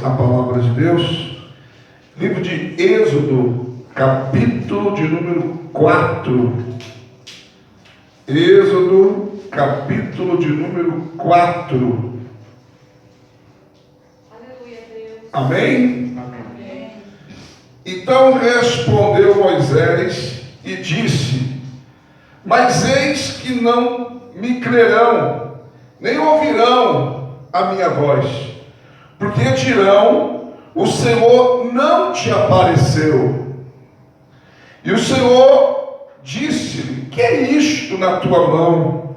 a palavra de Deus. Livro de Êxodo, capítulo de número 4. Êxodo, capítulo de número 4. Aleluia, Deus. Amém? Amém. Então respondeu Moisés e disse: mas eis que não me crerão, nem ouvirão a minha voz, porque dirão: o Senhor não te apareceu. E o Senhor disse-lhe: que é isto na tua mão?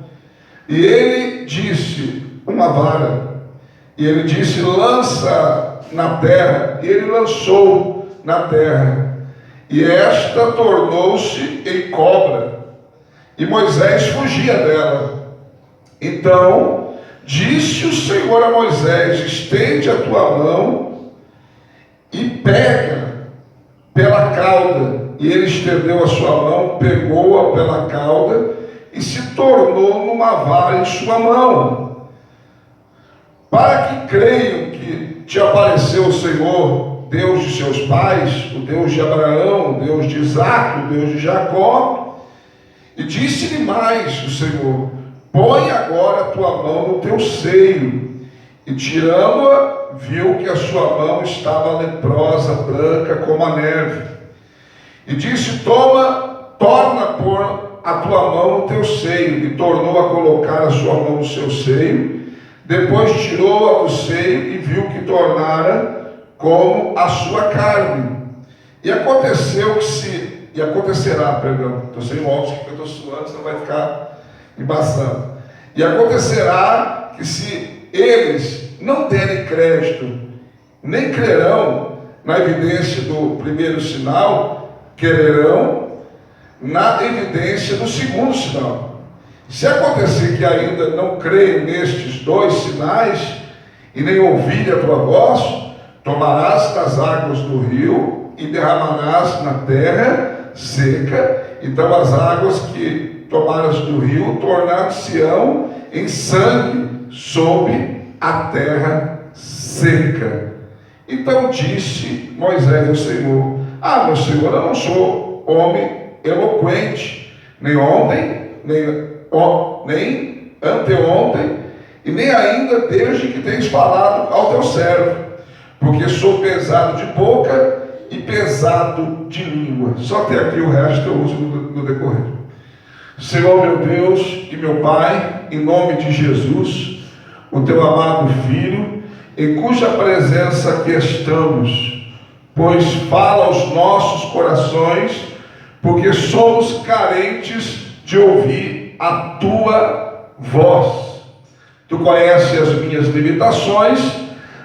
E ele disse: uma vara. E ele disse: lança na terra. E ele lançou na terra, e esta tornou-se em cobra, e Moisés fugia dela. Então disse o Senhor a Moisés: estende a tua mão e pega pela cauda. E ele estendeu a sua mão, pegou-a pela cauda, e se tornou numa vara em sua mão, para que creiam que te apareceu o Senhor, Deus de seus pais, o Deus de Abraão, o Deus de Isaque, o Deus de Jacó. E disse-lhe mais o Senhor: põe agora a tua mão no teu seio. E tirando-a, viu que a sua mão estava leprosa, branca como a neve. E disse: torna a pôr a tua mão no teu seio. E tornou a colocar a sua mão no seu seio. Depois tirou-a do seio e viu que tornara como a sua carne. E acontecerá, estou sem óculos porque eu estou suando, senão vai ficar embaçando. E acontecerá que, se eles não derem crédito, nem crerão na evidência do primeiro sinal, crerão na evidência do segundo sinal. Se acontecer que ainda não creem nestes dois sinais, e nem ouvirem a tua voz, tomarás das águas do rio e derramarás na terra seca. Então as águas que tomaras do rio tornar-se-ão em sangue sobre a terra seca. Então disse Moisés ao Senhor: meu Senhor, eu não sou homem eloquente, nem ontem, nem anteontem, e nem ainda desde que tens falado ao teu servo, porque sou pesado de boca e pesado de língua. Só até aqui, o resto eu uso no decorrer. Senhor meu Deus e meu Pai, em nome de Jesus, o teu amado Filho, em cuja presença aqui estamos, pois fala aos nossos corações, porque somos carentes de ouvir a tua voz. Tu conheces as minhas limitações,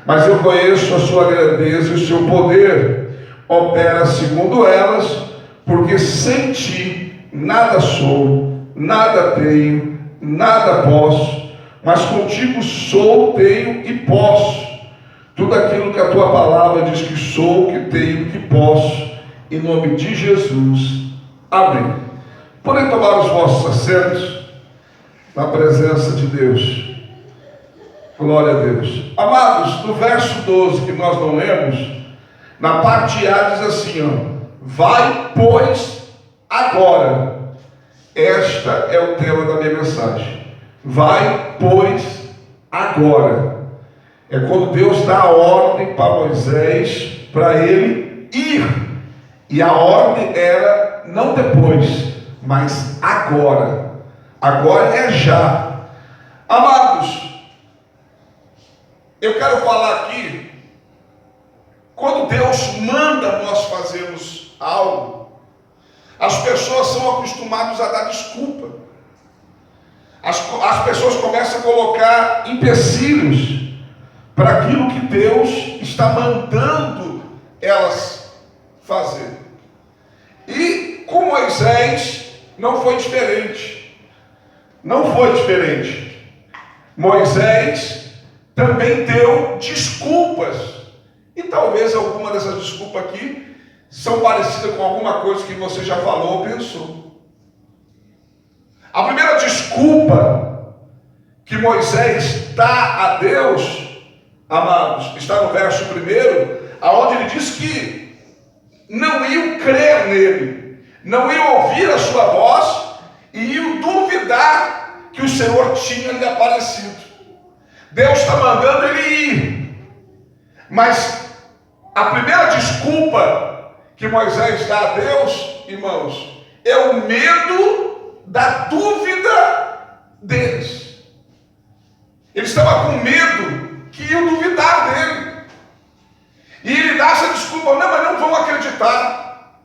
mas eu conheço a sua grandeza e o seu poder. Opera segundo elas, porque sem ti nada sou, nada tenho, nada posso, mas contigo sou, tenho e posso tudo aquilo que a tua palavra diz que sou, que tenho, que posso, em nome de Jesus. Amém. Podem tomar os vossos assentos na presença de Deus. Glória a Deus. Amados, no verso 12 que nós não lemos, na parte A diz assim, vai, pois, agora. Esta é o tema da minha mensagem. Vai, pois, agora. É quando Deus dá a ordem para Moisés, para ele ir. E a ordem era não depois, mas agora. Agora é já. Amados, eu quero falar aqui, quando Deus manda nós fazermos algo, as pessoas são acostumadas a dar desculpa. As pessoas começam a colocar empecilhos para aquilo que Deus está mandando elas fazer. E com Moisés não foi diferente. Não foi diferente. Moisés também deu desculpas. E talvez alguma dessas desculpas aqui são parecidas com alguma coisa que você já falou ou pensou. A primeira desculpa que Moisés dá a Deus amados, está no verso 1, aonde ele diz que não iam crer nele, não iam ouvir a sua voz e iam duvidar que o Senhor tinha lhe aparecido. Deus está mandando ele ir, mas a primeira desculpa que Moisés dá a Deus, irmãos, é o medo da dúvida deles. Ele estava com medo que iam duvidar dele. E ele dá essa desculpa: não, mas não vão acreditar.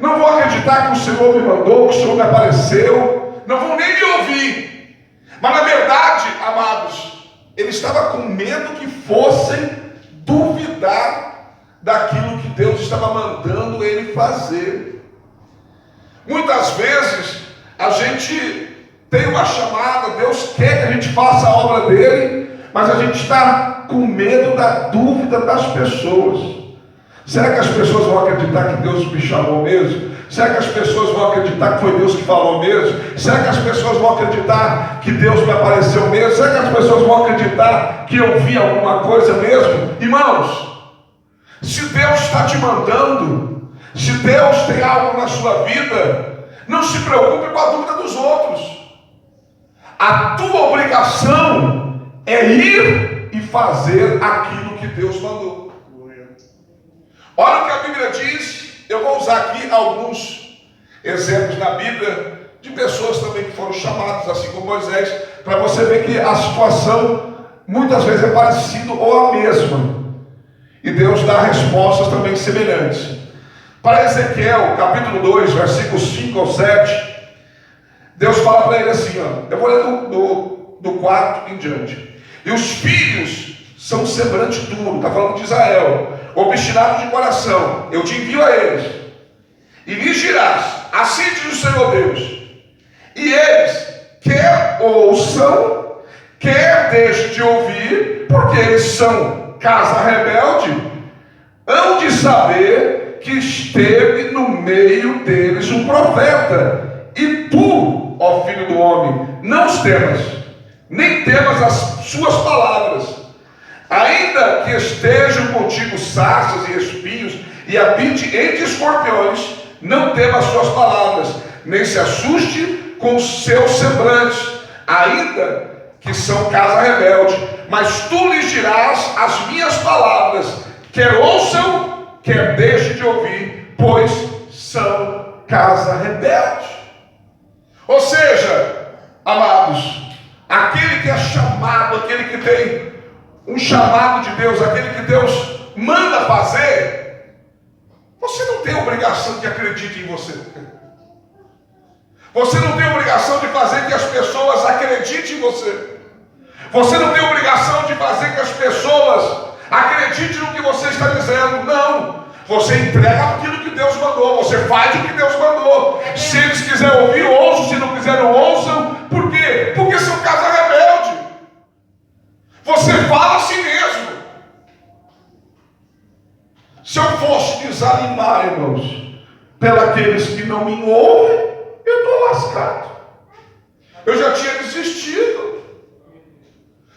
Não vão acreditar que o Senhor me mandou, que o Senhor me apareceu. Não vão nem me ouvir. Mas na verdade, amados, ele estava com medo que fossem duvidar daquilo que Deus estava mandando ele fazer. Muitas vezes a gente tem uma chamada, Deus quer que a gente faça a obra dele, mas a gente está com medo da dúvida das pessoas. Será que as pessoas vão acreditar que Deus me chamou mesmo? Será que as pessoas vão acreditar que foi Deus que falou mesmo? Será que as pessoas vão acreditar que Deus me apareceu mesmo? Será que as pessoas vão acreditar que eu vi alguma coisa mesmo? Irmãos, se Deus está te mandando, se Deus tem algo na sua vida, não se preocupe com a dúvida dos outros. A tua obrigação é ir e fazer aquilo que Deus mandou. Olha o que a Bíblia diz. Eu vou usar aqui alguns exemplos na Bíblia de pessoas também que foram chamadas, assim como Moisés, para você ver que a situação muitas vezes é parecida ou a mesma. E Deus dá respostas também semelhantes. Para Ezequiel, capítulo 2, versículos 5 ao 7, Deus fala para ele assim, ó, eu vou ler do 4 em diante. E os filhos são semblante duro, está falando de Israel, obstinado de coração, eu te envio a eles, e lhes dirás, assim diz o Senhor Deus, e eles quer ouçam, quer deixem de ouvir, porque eles são casa rebelde, hão de saber que esteve no meio deles um profeta, e tu, ó filho do homem, não os temas, nem temas as suas palavras, ainda que estejam contigo sarças e espinhos, e habite entre escorpiões, não tema as suas palavras, nem se assuste com os seus semblantes, ainda que são casa rebelde, mas tu lhes dirás as minhas palavras, quer ouçam, quer deixem de ouvir, pois são casa rebelde. Ou seja, amados, aquele que é chamado, aquele que tem um chamado de Deus, aquele que Deus manda fazer, você não tem obrigação de acreditar em você. Você não tem obrigação de fazer que as pessoas acreditem em você. Você não tem obrigação de fazer que as pessoas acreditem no que você está dizendo. Não. Você entrega aquilo que Deus mandou. Você faz o que Deus mandou. Se eles quiserem ouvir, ouçam. Se não quiserem, ouçam. Por quê? Porque são casa rebelde. Você fala assim mesmo. Se eu fosse desanimar, irmãos, pelos que não me ouvem, eu estou lascado. Eu já tinha desistido.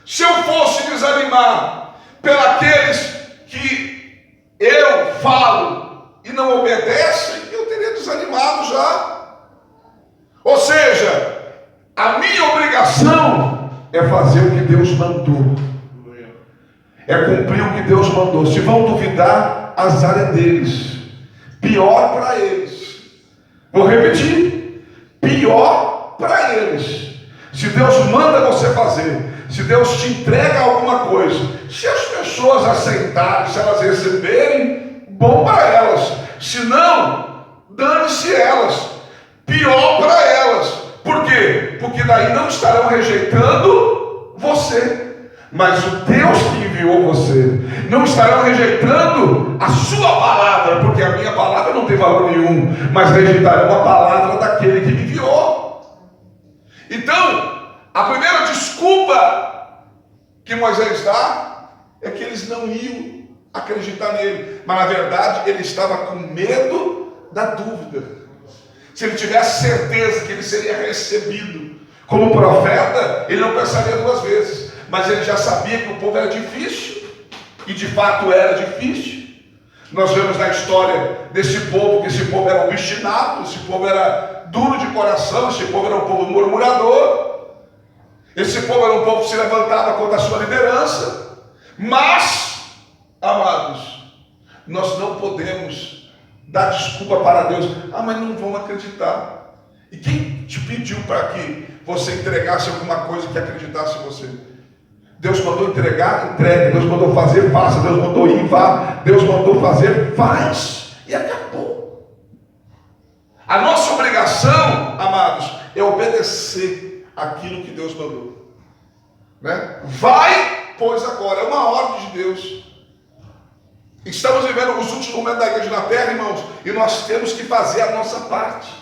Se eu fosse desanimar pelos que eu falo e não obedecem, eu teria desanimado já. Ou seja, a minha obrigação é fazer o que Deus mandou, é cumprir o que Deus mandou. Se vão duvidar, azar é deles, pior para eles. Vou repetir, pior para eles. Se Deus manda você fazer, se Deus te entrega alguma coisa, se as pessoas aceitarem, se elas receberem, bom para elas. Se não, dane-se elas. Pior para elas. Por quê? Porque daí não estarão rejeitando você, mas o Deus que enviou você. Não estarão rejeitando a sua palavra, porque a minha palavra não tem valor nenhum, mas rejeitarão a palavra daquele que me enviou. Então, a primeira desculpa que Moisés dá é que eles não iam acreditar nele, mas na verdade ele estava com medo da dúvida. Se ele tivesse certeza que ele seria recebido como profeta, ele não pensaria duas vezes, mas ele já sabia que o povo era difícil. E de fato era difícil. Nós vemos na história desse povo, que esse povo era obstinado, esse povo era duro de coração, esse povo era um povo murmurador, esse povo era um povo que se levantava contra a sua liderança. Mas, amados, nós não podemos dar desculpa para Deus. Ah, mas não vão acreditar. E quem te pediu para que você entregasse alguma coisa que acreditasse em você? Deus mandou entregar, entregue. Deus mandou fazer, faça. Deus mandou ir, vá. Deus mandou fazer, faz. E acabou. A nossa obrigação, amados, é obedecer aquilo que Deus mandou. Né? Vai, pois agora. É uma ordem de Deus. Estamos vivendo os últimos momentos da igreja na terra, irmãos. E nós temos que fazer a nossa parte.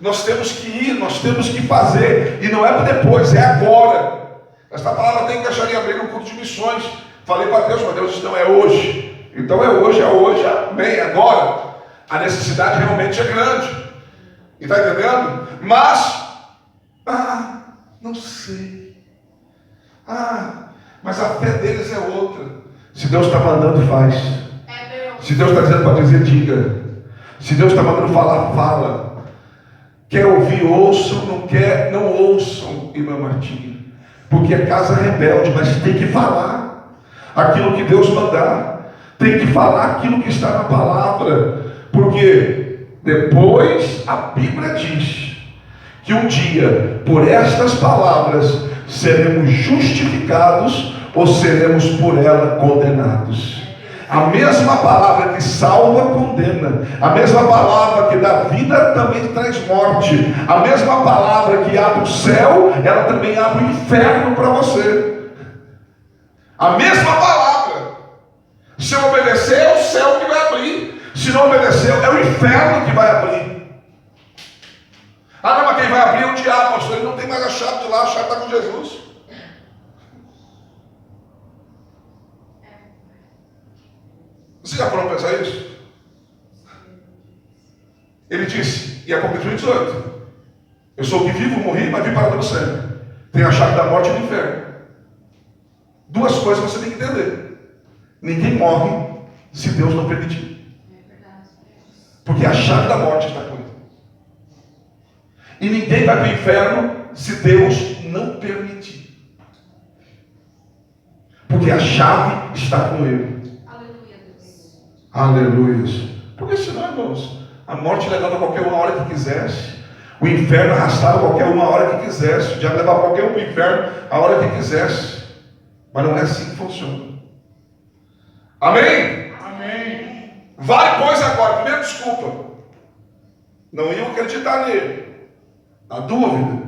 Nós temos que ir, nós temos que fazer. E não é para depois, é agora. Esta palavra tem que deixar em abrir no culto de missões. Falei para Deus, mas Deus disse, não, é hoje. Então é hoje, amém, agora. A necessidade realmente é grande. E está entendendo? Mas, não sei. Mas a fé deles é outra. Se Deus está mandando, faz. Se Deus está dizendo para dizer, diga. Se Deus está mandando falar, fala. Quer ouvir, ouçam. Não quer, não ouçam, irmã Martinha. Porque é casa rebelde, mas tem que falar aquilo que Deus mandar. Tem que falar aquilo que está na palavra. Porque depois a Bíblia diz que um dia, por estas palavras, seremos justificados ou seremos por ela condenados. A mesma palavra que salva, condena. A mesma palavra que dá vida também traz morte. A mesma palavra que abre o céu, ela também abre o inferno para você. A mesma palavra. Se eu obedecer, é o céu que vai abrir. Se não obedecer, é o inferno que vai abrir. Não, mas quem vai abrir é o diabo, pastor. Ele não tem mais a chave de lá, a chave está com Jesus. Você já parou para pensar isso? Ele disse, e Apocalipse 18, eu sou o que vivo, morri, mas vim para dar o céu. Tem a chave da morte e do inferno. Duas coisas você tem que entender. Ninguém morre se Deus não permitir. Porque a chave da morte está com ele. E ninguém vai para o inferno se Deus não permitir. Porque a chave está com ele. Aleluia. Porque senão, irmãos, a morte levava qualquer uma hora que quisesse. O inferno arrastava qualquer uma hora que quisesse. O diabo levava qualquer um para o inferno a hora que quisesse. Mas não é assim que funciona. Amém? Amém. Vai, pois, agora. Primeira desculpa. Não iam acreditar nele. A dúvida.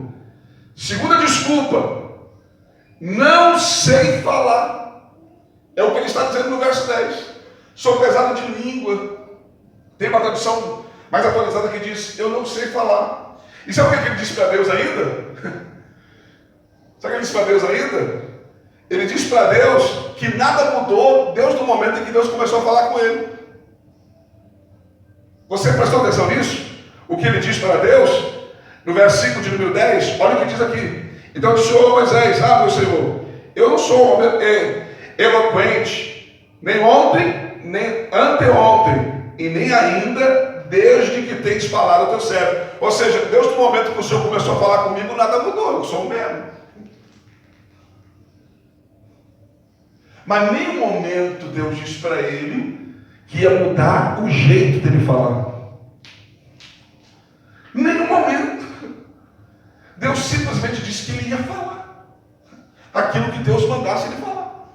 Segunda desculpa. Não sei falar. É o que ele está dizendo no verso 10. Sou pesado de língua. Tem uma tradução mais atualizada que diz, eu não sei falar. E sabe o que ele disse para Deus ainda? Sabe o que ele disse para Deus ainda? Ele disse para Deus que nada mudou desde o momento em que Deus começou a falar com ele. Você prestou atenção nisso? O que ele diz para Deus? No versículo de número 10, olha o que diz aqui. Então disse, ô Moisés, meu Senhor, eu não sou homem eloquente, nem ontem, nem anteontem, e nem ainda desde que tens falado ao teu servo. Ou seja, desde o momento que o Senhor começou a falar comigo, nada mudou, eu sou o mesmo. Mas em nenhum momento Deus disse para ele que ia mudar o jeito dele falar. Em nenhum momento. Deus simplesmente disse que ele ia falar aquilo que Deus mandasse ele falar.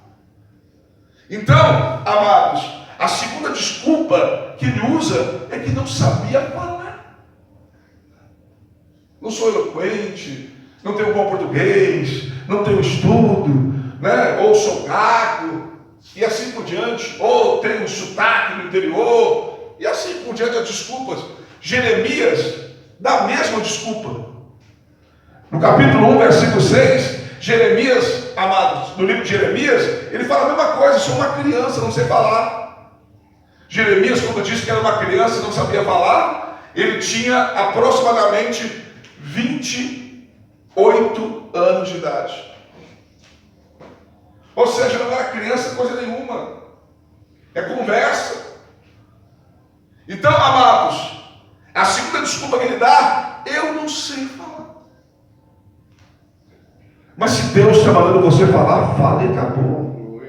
Então, amados, a segunda desculpa que ele usa é que não sabia falar. Não sou eloquente, não tenho bom português, não tenho estudo, né? Ou sou gago, e assim por diante, ou tenho um sotaque no interior, e assim por diante as desculpas. Jeremias dá a mesma desculpa. No capítulo 1, versículo 6, Jeremias, amados, no livro de Jeremias, ele fala a mesma coisa, sou uma criança, não sei falar. Jeremias, quando disse que era uma criança e não sabia falar, ele tinha aproximadamente 28 anos de idade. Ou seja, não era criança coisa nenhuma. É conversa. Então, amados, a segunda desculpa que ele dá, eu não sei falar. Mas se Deus está mandando você falar, fale e acabou.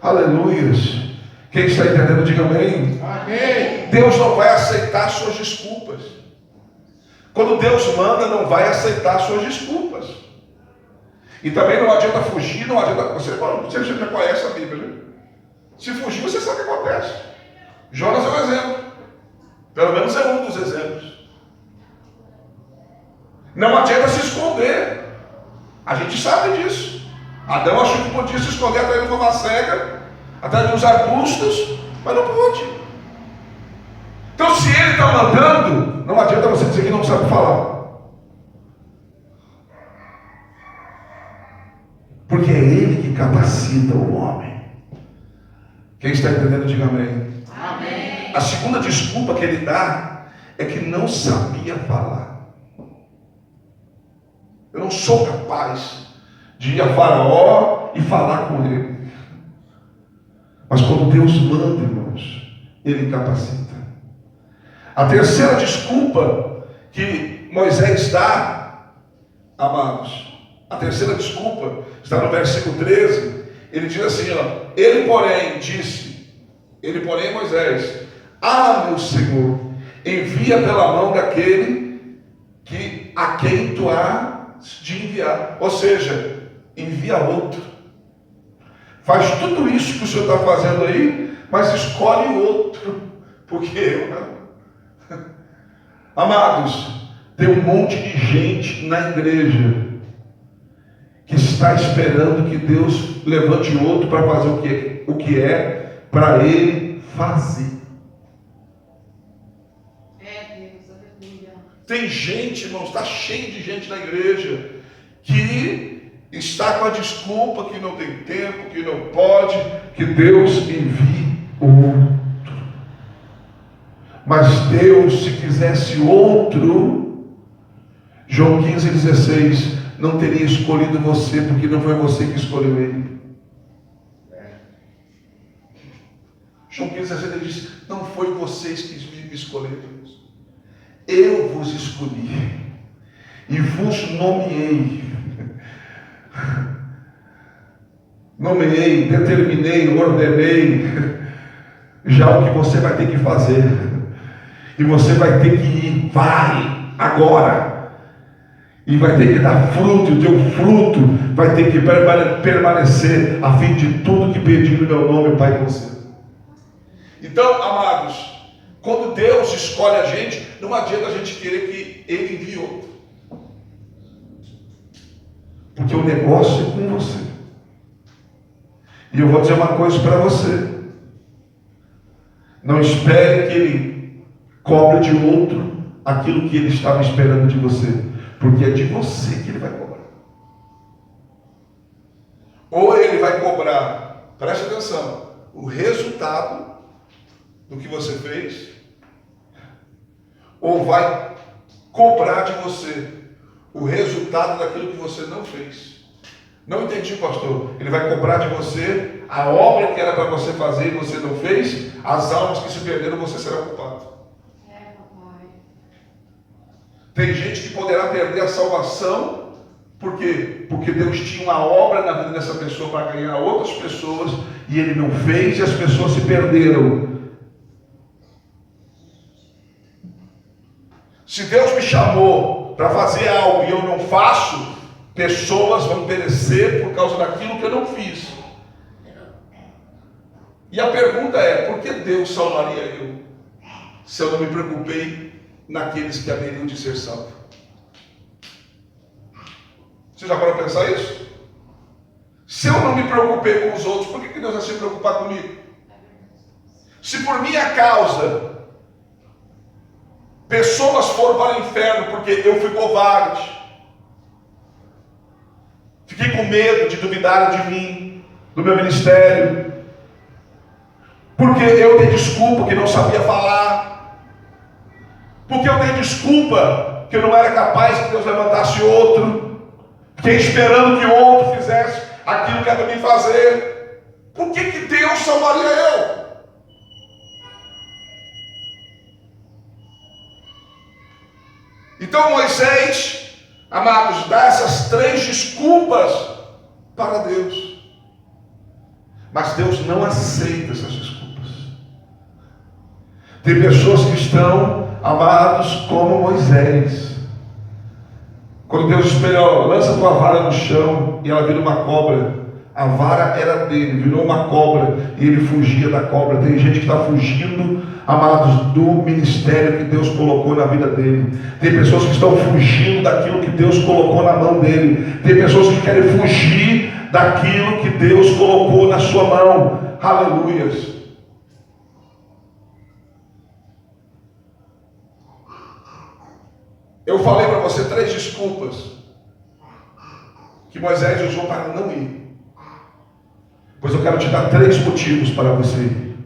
Aleluias. Quem está entendendo, diga amém. Amém. Deus não vai aceitar suas desculpas. Quando Deus manda, não vai aceitar suas desculpas. E também não adianta fugir, não adianta. Você já conhece a Bíblia, né? Se fugir, você sabe o que acontece. Jonas é um exemplo. Pelo menos é um dos exemplos. Não adianta se esconder. A gente sabe disso. Adão achou que podia se esconder atrás de uma cega, atrás de uns arbustos, mas não pôde. Então, se ele está mandando, não adianta você dizer que não sabe falar. Porque é ele que capacita o homem. Quem está entendendo, diga amém. Amém. A segunda desculpa que ele dá é que não sabia falar. Eu não sou capaz de ir a Faraó e falar com ele. Mas quando Deus manda, irmãos, ele capacita. A terceira desculpa que Moisés dá, amados, a terceira desculpa está no versículo 13. Ele diz assim, ó, ele porém Moisés, meu Senhor, envia pela mão daquele a quem tu há de enviar. Ou seja, envia outro. Faz tudo isso que o Senhor está fazendo aí, mas escolhe outro. Porque eu não. Amados, tem um monte de gente na igreja que está esperando que Deus levante outro para fazer o que é para ele fazer. Tem gente, irmãos, está cheio de gente na igreja que está com a desculpa que não tem tempo, que não pode, que Deus envie outro. Mas Deus, se quisesse outro, João 15,16, não teria escolhido você, porque não foi você que escolheu ele. João 15,16 ele diz, não foi vocês que me escolheram. Eu vos escolhi e vos nomeei, determinei, ordenei já o que você vai ter que fazer, e você vai ter que ir, vai, agora, e vai ter que dar fruto, e o teu fruto vai ter que permanecer, a fim de tudo que pedir no meu nome, Pai, com você. Então, amados, quando Deus escolhe a gente, não adianta a gente querer que Ele envie outro. Porque o negócio é com você. E eu vou dizer uma coisa para você. Não espere que Ele cobre de outro aquilo que Ele estava esperando de você. Porque é de você que Ele vai cobrar. Ou Ele vai cobrar, preste atenção, o resultado do que você fez, ou vai cobrar de você o resultado daquilo que você não fez. Não entendi, pastor. Ele vai cobrar de você a obra que era para você fazer e você não fez, as almas que se perderam, você será culpado. Papai. Tem gente que poderá perder a salvação, por quê? Porque Deus tinha uma obra na vida dessa pessoa para ganhar outras pessoas, e Ele não fez e as pessoas se perderam. Se Deus me chamou para fazer algo e eu não faço, pessoas vão perecer por causa daquilo que eu não fiz. E a pergunta é, por que Deus salvaria eu, se eu não me preocupei naqueles que haveriam de ser salvos? Você já parou para pensar isso? Se eu não me preocupei com os outros, por que Deus vai se preocupar comigo? Se por minha causa pessoas foram para o inferno porque eu fui covarde, fiquei com medo de duvidarem de mim, do meu ministério, porque eu dei desculpa que não sabia falar, porque eu dei desculpa que eu não era capaz que Deus levantasse outro, fiquei esperando que outro fizesse, aquilo que é para mim fazer. Por que Deus salvaria eu? Então Moisés, amados, dá essas 3 desculpas para Deus. Mas Deus não aceita essas desculpas. Tem pessoas que estão, amados, como Moisés. Quando Deus espelhou, lança tua vara no chão, e ela vira uma cobra. A vara era dele, virou uma cobra, e ele fugia da cobra. Tem gente que está fugindo, amados, do ministério que Deus colocou na vida dele. Tem pessoas que estão fugindo daquilo que Deus colocou na mão dele. Tem pessoas que querem fugir daquilo que Deus colocou na sua mão. Aleluias. Eu falei para você 3 desculpas que Moisés usou para não ir. Pois eu quero te dar 3 motivos para você ir.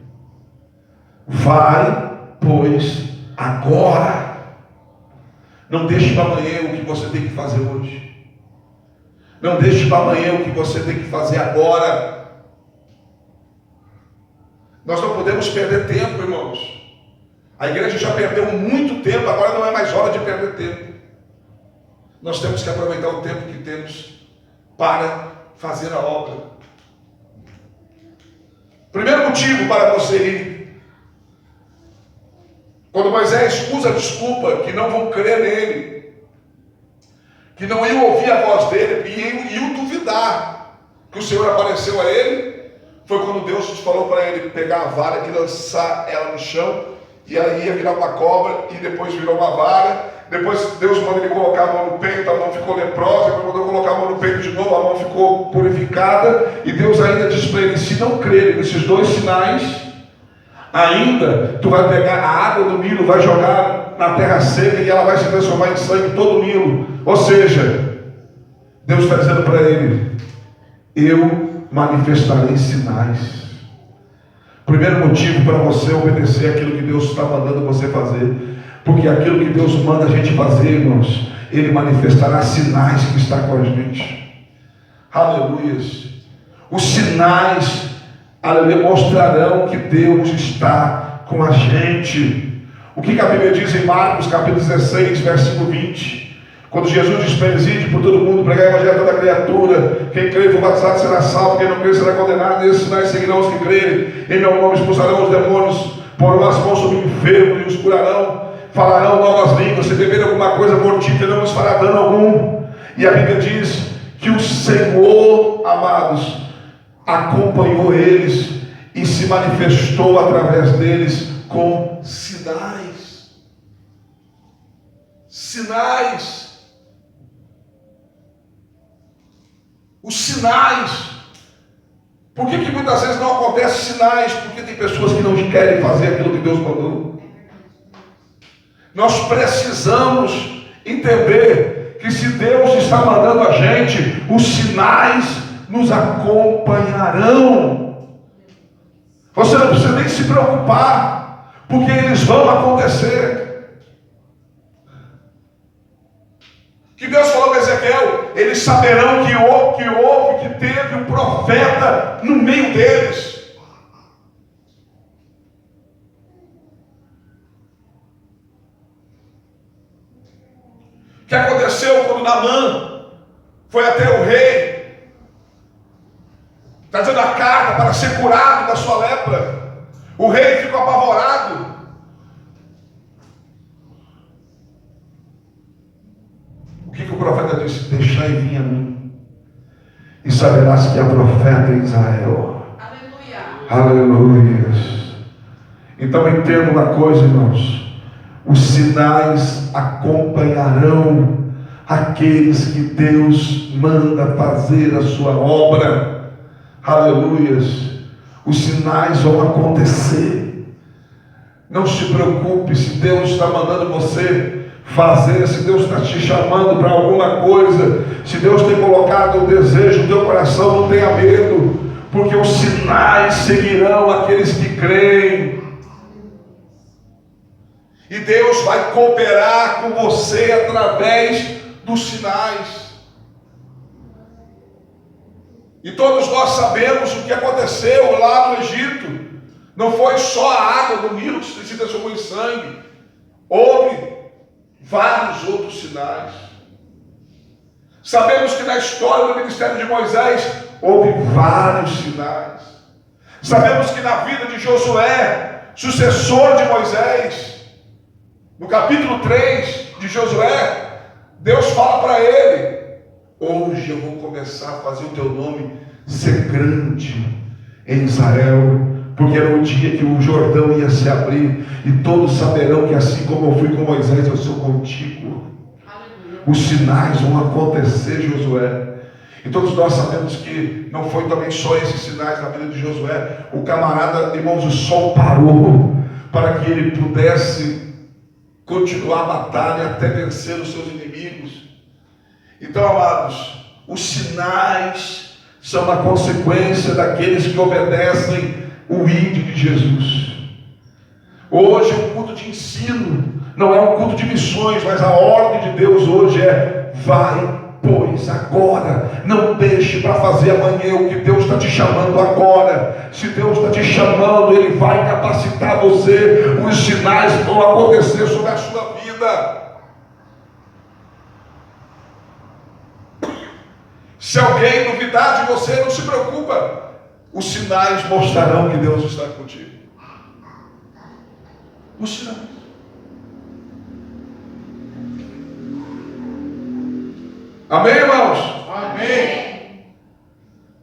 Vai, pois, agora. Não deixe para amanhã o que você tem que fazer hoje. Não deixe para amanhã o que você tem que fazer agora. Nós não podemos perder tempo, irmãos. A igreja já perdeu muito tempo, agora não é mais hora de perder tempo. Nós temos que aproveitar o tempo que temos para fazer a obra. Primeiro motivo para você ir. Quando Moisés usa a desculpa que não vão crer nele, que não iam ouvir a voz dele e iam duvidar que o Senhor apareceu a ele, foi quando Deus falou para ele pegar a vara e lançar ela no chão, e aí ia virar uma cobra, e depois virou uma vara. Depois Deus mandou ele colocar a mão no peito, a mão ficou leprosa. Depois mandou colocar a mão no peito de novo, a mão ficou purificada. E Deus ainda diz para ele: se não crerem nesses 2 sinais, ainda tu vai pegar a água do Nilo, vai jogar na terra seca, e ela vai se transformar em sangue todo o Nilo. Ou seja, Deus está dizendo para ele: eu manifestarei sinais. Primeiro motivo para você obedecer aquilo que Deus está mandando você fazer. Porque aquilo que Deus manda a gente fazer, irmãos, Ele manifestará sinais que está com a gente. Aleluias. Os sinais, aleluia, mostrarão que Deus está com a gente. O que a Bíblia diz em Marcos capítulo 16, versículo 20? Quando Jesus diz para eles: ide por todo mundo, pregar o evangelho a toda criatura. Quem crer e for batizado será salvo, quem não crer será condenado. E esses sinais seguirão os que crerem. Em meu nome expulsarão os demônios, porão as mãos sobre o enfermo e os curarão. Falarão novas línguas, se beberem alguma coisa mortífera não lhes fará dano algum. E a Bíblia diz que o Senhor, amados, acompanhou eles e se manifestou através deles com sinais. Sinais. Os sinais. Por que muitas vezes não acontecem sinais? Porque tem pessoas que não querem fazer aquilo que Deus mandou. Nós precisamos entender que se Deus está mandando a gente, os sinais nos acompanharão. Você não precisa nem se preocupar, porque eles vão acontecer. Que Deus falou para Ezequiel: eles saberão que teve um profeta no meio deles. O que aconteceu quando Naamã foi até o rei, trazendo a carta para ser curado da sua lepra? O rei ficou apavorado. O que o profeta disse? Deixai vir a mim, e saberás que há profeta em Israel. Aleluia. Aleluia. Então entenda uma coisa, irmãos: os sinais acompanharão aqueles que Deus manda fazer a sua obra. Aleluias. Os sinais vão acontecer. Não se preocupe se Deus está mandando você fazer, se Deus está te chamando para alguma coisa, se Deus tem colocado o desejo no teu coração, não tenha medo, porque os sinais seguirão aqueles que creem. E Deus vai cooperar com você através dos sinais. E todos nós sabemos o que aconteceu lá no Egito. Não foi só a água do Nilo que se transformou em sangue. Houve vários outros sinais. Sabemos que na história do ministério de Moisés houve vários sinais. Sabemos que na vida de Josué, sucessor de Moisés, no capítulo 3 de Josué, Deus fala para ele: hoje eu vou começar a fazer o teu nome ser grande em Israel, porque era o dia que o Jordão ia se abrir, e todos saberão que assim como eu fui com Moisés, eu sou contigo. Os sinais vão acontecer, Josué. E todos nós sabemos que não foi também só esses sinais na vida de Josué. O camarada, irmãos, o sol parou para que ele pudesse continuar a batalha até vencer os seus inimigos. Então, amados, os sinais são uma consequência daqueles que obedecem o ídolo de Jesus. Hoje o culto de ensino não é um culto de missões, mas a ordem de Deus hoje é: vai, pois, agora. Não deixe para fazer amanhã o que Deus está te chamando agora. Se Deus está te chamando, Ele vai capacitar você. Os sinais vão acontecer sobre a sua vida. Se alguém duvidar de você, não se preocupa. Os sinais mostrarão que Deus está contigo. Os sinais. Amém, irmãos? Amém.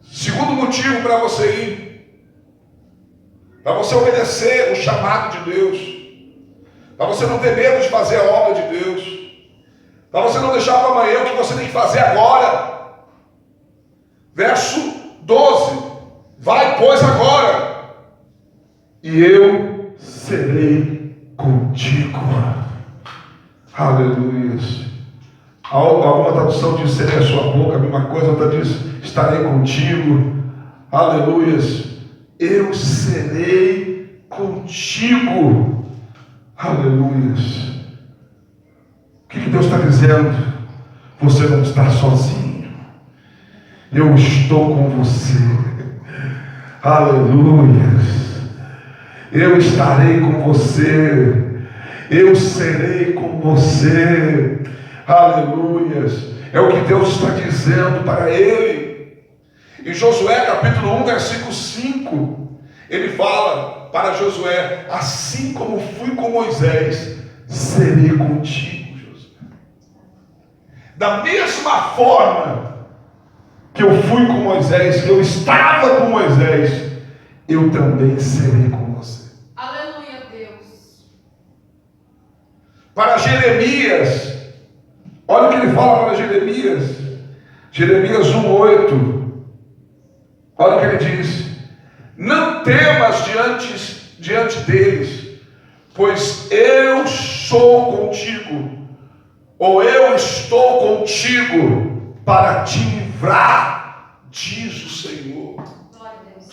Segundo motivo para você ir, para você obedecer o chamado de Deus, para você não ter medo de fazer a obra de Deus, para você não deixar para amanhã o que você tem que fazer agora. Verso 12: vai, pois, agora, e eu serei contigo. Aleluia. Alguma tradução diz: serei a sua boca, a mesma coisa. Outra diz: estarei contigo. Aleluia. Eu serei contigo. Aleluia. O que Deus está dizendo? Você não está sozinho. Eu estou com você. Aleluia. Eu estarei com você. Eu serei com você. Aleluia. É o que Deus está dizendo para ele. Em Josué capítulo 1 versículo 5, ele fala para Josué: assim como fui com Moisés, serei contigo, Josué. Da mesma forma que eu fui com Moisés, que eu estava com Moisés, eu também serei com você. Aleluia, Deus. Para Jeremias, olha o que ele fala para Jeremias. Jeremias 1:8. Olha o que ele diz: não temas diante deles, pois eu sou contigo, ou eu estou contigo para te livrar, diz o Senhor. Glória a Deus.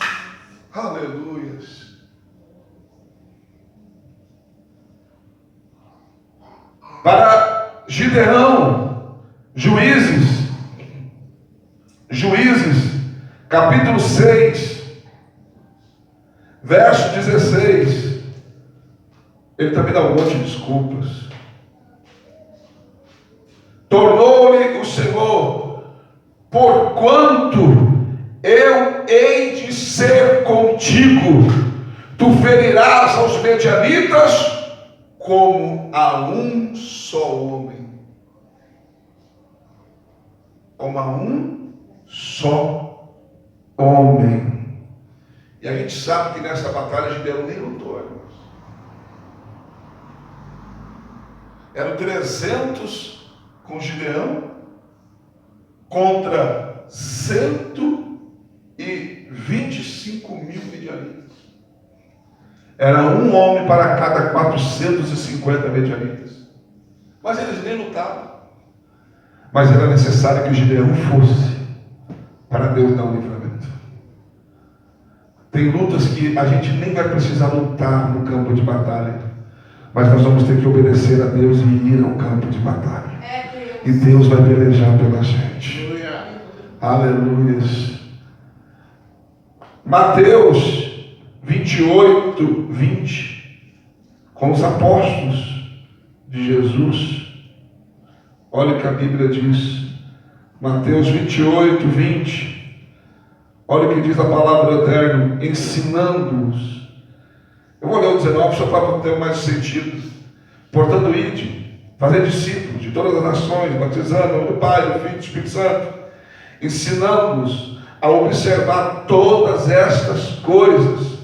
Aleluia. Para Gideão, Juízes, capítulo 6, verso 16, ele também dá um monte de desculpas. Tornou-lhe o Senhor: porquanto eu hei de ser contigo, tu ferirás aos medianitas como a um só homem. Como a um só homem. E a gente sabe que nessa batalha Gideão nem lutou, irmãos. Eram 300 com Gideão contra 125 mil midianitas. Era um homem para cada 450 midianitas. Mas eles nem lutavam. Mas era necessário que o Gideão fosse para Deus dar o livramento. Tem lutas que a gente nem vai precisar lutar no campo de batalha, mas nós vamos ter que obedecer a Deus e ir ao campo de batalha. E Deus vai pelejar pela gente. Aleluia. Mateus 28, 20, com os apóstolos de Jesus. Olha o que a Bíblia diz. Mateus 28, 20. Olha o que diz a palavra do Eterno, ensinando-os. Eu vou ler o 19 só para ter mais sentido. Portanto, ide, fazer discípulos de todas as nações, batizando do Pai, do Filho e do Espírito Santo, ensinando-os a observar todas estas coisas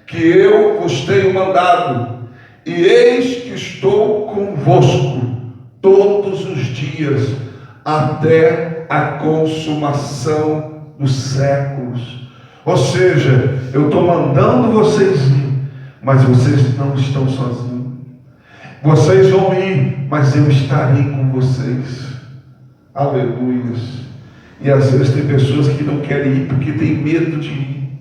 que eu vos tenho mandado, e eis que estou convosco todos os dias, até a consumação dos séculos. Ou seja, eu estou mandando vocês ir, mas vocês não estão sozinhos. Vocês vão ir, mas eu estarei com vocês. Aleluias. E às vezes tem pessoas que não querem ir porque tem medo de ir.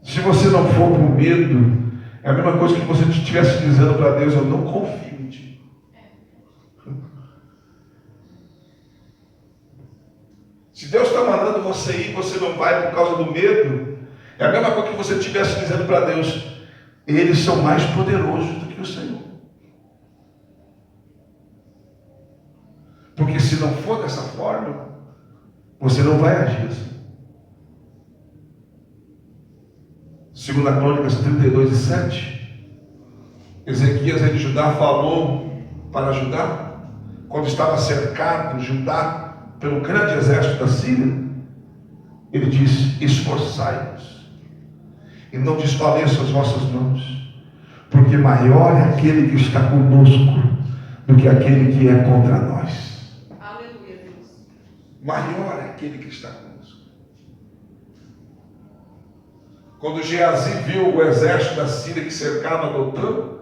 Se você não for por medo, é a mesma coisa que você estivesse dizendo para Deus: eu não confio em ti. Se Deus está mandando você ir, você não vai por causa do medo, é a mesma coisa que você estivesse dizendo para Deus: eles são mais poderosos do que o Senhor. Porque se não for dessa forma, você não vai agir assim. 2 Crônicas 32, 7. Ezequias, rei de Judá, falou para Judá, quando estava cercado Judá pelo grande exército da Síria. Ele disse: esforçai-vos e não desfaleçam as vossas mãos, porque maior é aquele que está conosco do que aquele que é contra nós. Aleluia, Deus. Maior é aquele que está conosco. Quando Geazi viu o exército da Síria que cercava Dotã,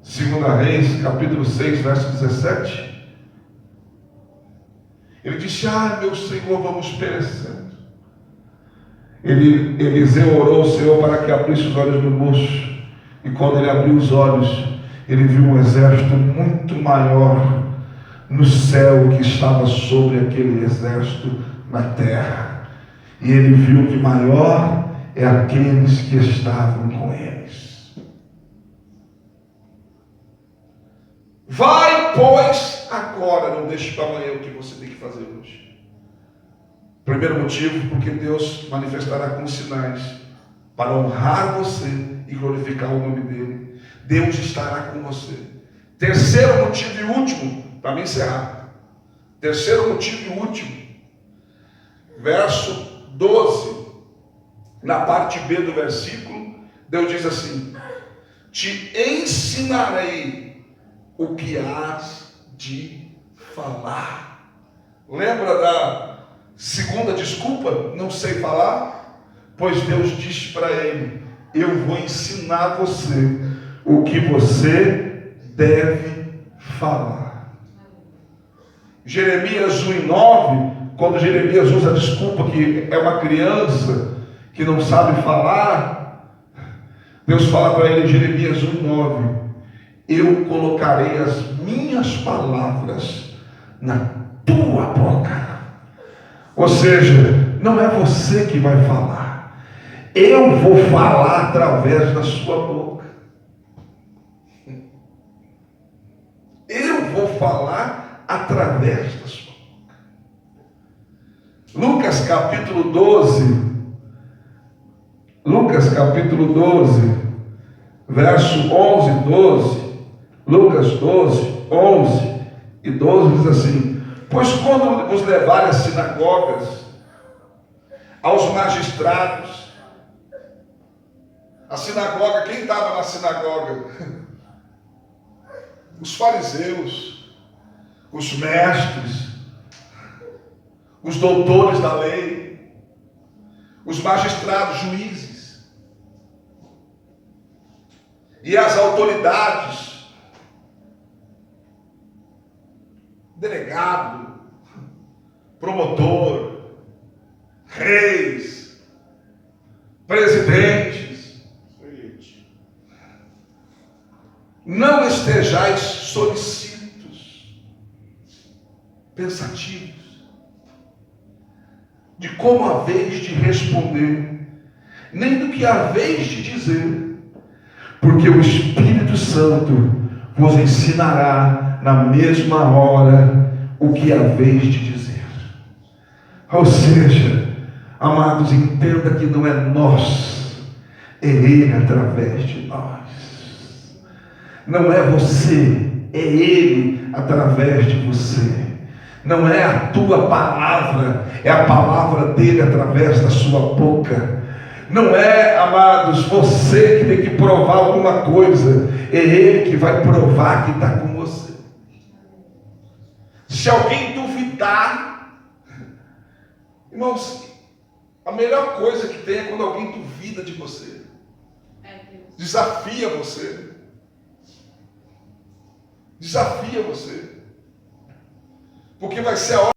2 Reis, capítulo 6, verso 17, ele disse: meu Senhor, vamos perecendo. Eliseu orou ao Senhor para que abrisse os olhos do moço, e quando ele abriu os olhos, ele viu um exército muito maior no céu que estava sobre aquele exército na terra. E ele viu que maior é aqueles que estavam com eles. Vai, pois, agora, não deixe para amanhã o que você tem que fazer hoje. Primeiro motivo, porque Deus manifestará com sinais para honrar você e glorificar o nome dele. Deus estará com você. Terceiro motivo e último, para me encerrar. Terceiro motivo e último, verso 12, na parte B do versículo, Deus diz assim: te ensinarei o que hás de falar. Lembra da segunda desculpa? Não sei falar? Pois Deus disse para ele: eu vou ensinar você o que você deve falar. Jeremias 1:9, quando Jeremias usa a desculpa que é uma criança que não sabe falar, Deus fala para ele em Jeremias 1:9: eu colocarei as minhas palavras na tua boca. Ou seja, não é você que vai falar, eu vou falar através da sua boca. Eu vou falar através da sua boca. Lucas capítulo 12, verso 11 e 12. Lucas 12, 11 e 12 diz assim: pois quando vos levarem às sinagogas, aos magistrados, a sinagoga, quem estava na sinagoga? Os fariseus, os mestres, os doutores da lei, os magistrados, juízes, e as autoridades, delegado, promotor, reis, presidentes. Não estejais solícitos, pensativos, de como haveis de responder, nem do que haveis de dizer, porque o Espírito Santo vos ensinará na mesma hora o que haveis de dizer. Ou seja, amados, entenda que não é nós, é Ele através de nós. Não é você, é Ele através de você. Não é a tua palavra, é a palavra dele através da sua boca. Não é, amados, você que tem que provar alguma coisa, é Ele que vai provar que está com você. Se alguém duvidar, irmãos, a melhor coisa que tem é quando alguém duvida de você, desafia você, porque vai ser a hora.